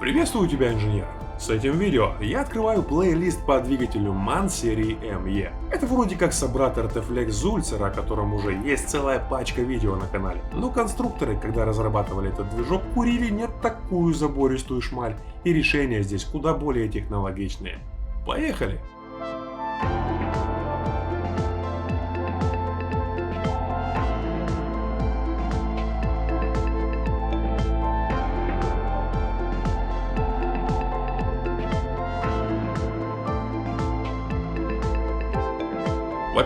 Приветствую тебя, инженер! С этим видео я открываю плейлист по двигателю MAN серии ME. Это вроде как собрат RT-Flex Зульцера, о котором уже есть целая пачка видео на канале. Но конструкторы, когда разрабатывали этот движок, курили не такую забористую шмаль, и решения здесь куда более технологичные. Поехали!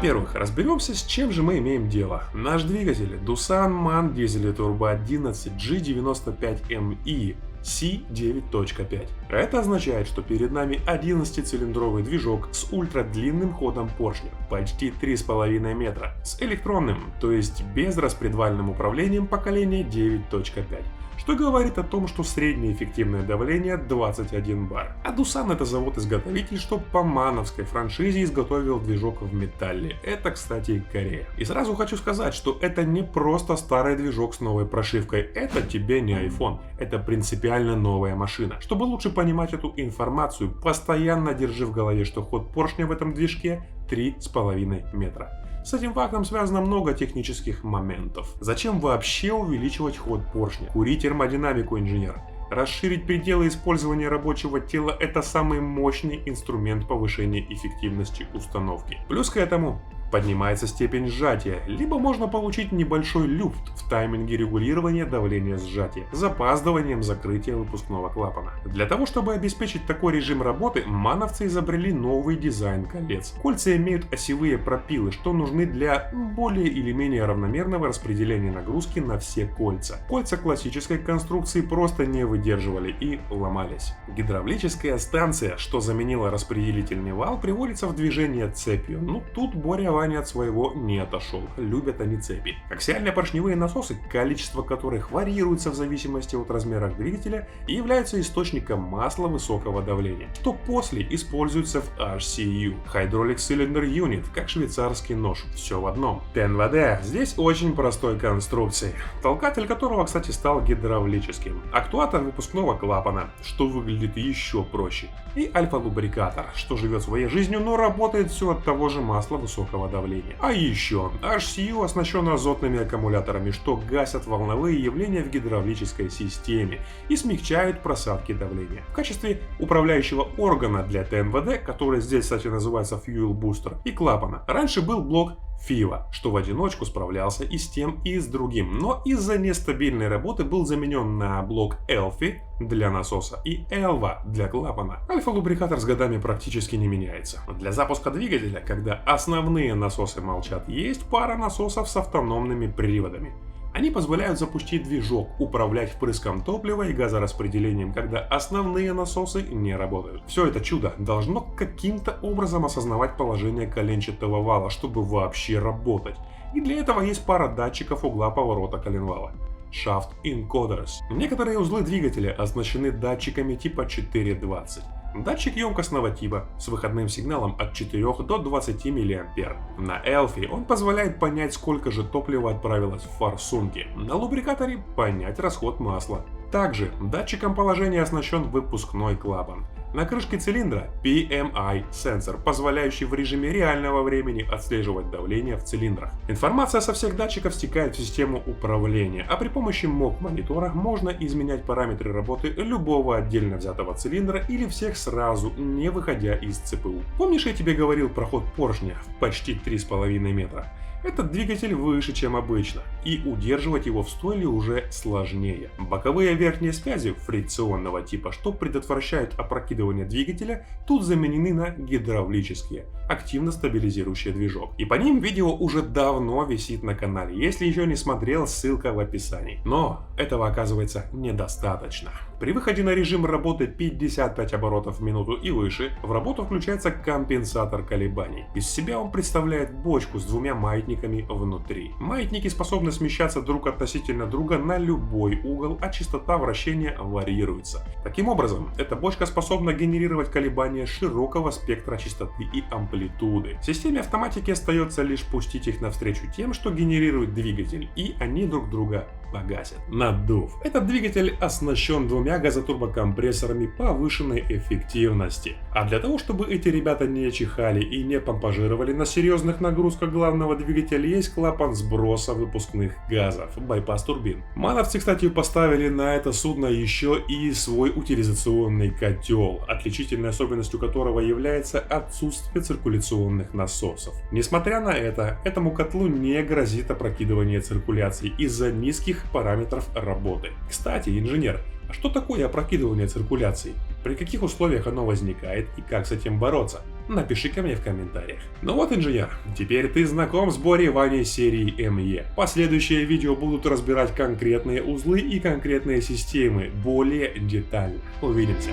Во-первых, разберемся, с чем же мы имеем дело. Наш двигатель Doosan MAN дизель-турбо 11 G95ME C9.5. Это означает, что перед нами 11-цилиндровый движок с ультрадлинным ходом поршня, почти 3,5 метра, с электронным, то есть безраспредвальным управлением поколения 9.5. Что говорит о том, что среднее эффективное давление 21 бар. А Doosan — это завод-изготовитель, что по мановской франшизе изготовил движок в металле. Это, кстати, Корея. И сразу хочу сказать, что это не просто старый движок с новой прошивкой. Это тебе не iPhone. Это принципиально новая машина. Чтобы лучше понимать эту информацию, постоянно держи в голове, что ход поршня в этом движке 3,5 метра. С этим фактом связано много технических моментов. Зачем вообще увеличивать ход поршня? Курить термодинамику, инженер. Расширить пределы использования рабочего тела — это самый мощный инструмент повышения эффективности установки. Плюс к этому поднимается степень сжатия, либо можно получить небольшой люфт в тайминге регулирования давления сжатия с запаздыванием закрытия выпускного клапана. Для того, чтобы обеспечить такой режим работы, мановцы изобрели новый дизайн колец. Кольца имеют осевые пропилы, что нужны для более или менее равномерного распределения нагрузки на все кольца. Кольца классической конструкции просто не выдерживали и ломались. Гидравлическая станция, что заменила распределительный вал, приводится в движение цепью. Ну тут Боря от своего не отошел. Любят они цепи. Аксиально-поршневые насосы, количество которых варьируется в зависимости от размера двигателя, и являются источником масла высокого давления, что после используется в HCU. Hydraulic Cylinder Unit, как швейцарский нож. Все в одном. ТНВД здесь очень простой конструкции, толкатель которого, кстати, стал гидравлическим. Актуатор выпускного клапана, что выглядит еще проще. И альфа-лубрикатор, что живет своей жизнью, но работает все от того же масла высокого давления. А еще HCU оснащен азотными аккумуляторами, что гасят волновые явления в гидравлической системе и смягчают просадки давления. В качестве управляющего органа для ТНВД, который здесь, кстати, называется Fuel Booster, и клапана, раньше был блок FIVA, что в одиночку справлялся и с тем, и с другим, но из-за нестабильной работы был заменен на блок ELFI для насоса и ELVA для клапана. Альфа-лубрикатор с годами практически не меняется. Для запуска двигателя, когда основные насосы молчат, есть пара насосов с автономными приводами. Они позволяют запустить движок, управлять впрыском топлива и газораспределением, когда основные насосы не работают. Все это чудо должно каким-то образом осознавать положение коленчатого вала, чтобы вообще работать. И для этого есть пара датчиков угла поворота коленвала. Shaft Encoders. Некоторые узлы двигателя оснащены датчиками типа 420. Датчик емкостного типа с выходным сигналом от 4 до 20 мА. На ELFI он позволяет понять, сколько же топлива отправилось в форсунки. На лубрикаторе понять расход масла. Также датчиком положения оснащен выпускной клапан. На крышке цилиндра PMI сенсор, позволяющий в режиме реального времени отслеживать давление в цилиндрах. Информация со всех датчиков стекает в систему управления, а при помощи MOC-монитора можно изменять параметры работы любого отдельно взятого цилиндра или всех сразу, не выходя из ЦПУ. Помнишь, я тебе говорил про ход поршня в почти 3,5 метра? Этот двигатель выше, чем обычно, и удерживать его в стойле уже сложнее. Боковые и верхние связи фрикционного типа, что предотвращают опрокидывание двигателя, тут заменены на гидравлические, активно стабилизирующие движок. И по ним видео уже давно висит на канале, если еще не смотрел, ссылка в описании. Но этого оказывается недостаточно. При выходе на режим работы 55 оборотов в минуту и выше, в работу включается компенсатор колебаний. Из себя он представляет бочку с двумя маятниками внутри. Маятники способны смещаться друг относительно друга на любой угол, а частота вращения варьируется. Таким образом, эта бочка способна генерировать колебания широкого спектра частоты и амплитуды. В системе автоматики остается лишь пустить их навстречу тем, что генерирует двигатель, и они друг друга погасит. Наддув. Этот двигатель оснащен двумя газотурбокомпрессорами повышенной эффективности. А для того, чтобы эти ребята не чихали и не помпажировали на серьезных нагрузках главного двигателя, есть клапан сброса выпускных газов, байпас турбин. Мановцы, кстати, поставили на это судно еще и свой утилизационный котел, отличительной особенностью которого является отсутствие циркуляционных насосов. Несмотря на это, этому котлу не грозит опрокидывание циркуляции из-за низких параметров работы. Кстати, инженер, а что такое опрокидывание циркуляции? При каких условиях оно возникает и как с этим бороться? Напиши-ка мне в комментариях. Ну вот, инженер, теперь ты знаком с буреванием серии МЕ. Последующие видео будут разбирать конкретные узлы и конкретные системы более детально. Увидимся.